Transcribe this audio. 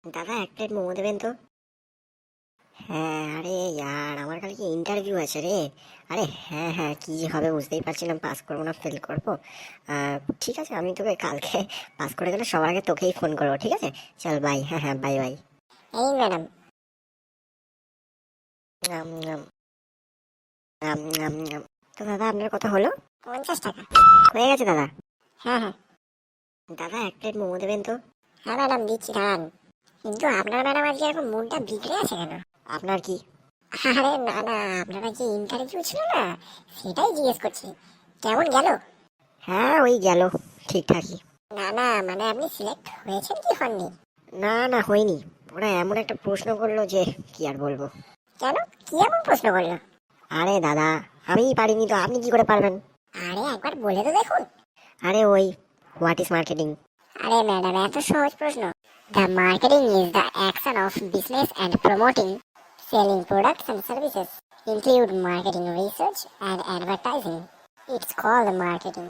দাদা এক প্লেট মোমো দেবেন তো। হ্যাঁ, আরে ইয়ার আমার কালকে ইন্টারভিউ আছে রে। আরে হ্যাঁ হ্যাঁ, কি যে হবে বুঝতেই পারছি না, পাস করবো না ফেল করবো। ঠিক আছে, আমি তোকে কালকে পাস করে গেলে সবার আগে তোকেই ফোন করবো, ঠিক আছে? চল বাই, হ্যাঁ হ্যাঁ বাই বাই। এই ম্যাডাম। তো দাদা আপনার কথা হলো? 50 টাকা হয়ে গেছে দাদা। হ্যাঁ হ্যাঁ। দাদা এক প্লেট মোমো দেবেন তো। হ্যাঁ ম্যাডাম দিচ্ছি, দাঁড়ান। কিন্তু আপনার ম্যাডাম আজকে এরকম মনটা বিগড়ে আছে কেন? আপনার কি? আরে না না, আপনারা যে ইন্টারভিউ ছিল না, সেটাই জিজ্ঞেস করছি। কেমন গেল? হ্যাঁ ওই গেল ঠিকঠাকই। না না, মানে আপনি সিলেক্ট হয়েছেন কি হননি? না না হয়নি। ওরা এমন একটা প্রশ্ন করলো যে কি আর বলবো। কেন, কি এমন প্রশ্ন করলো? আরে দাদা, আমিই পারিনি তো আপনি কি করে পারবেন? আরে একবার বলে তো দেখুন। আরে ওই, হোয়াট ইজ মার্কেটিং? আরে ম্যাডাম, এত সহজ প্রশ্ন। The marketing is the action of business and promoting selling products and services, include marketing research and advertising. It's called marketing.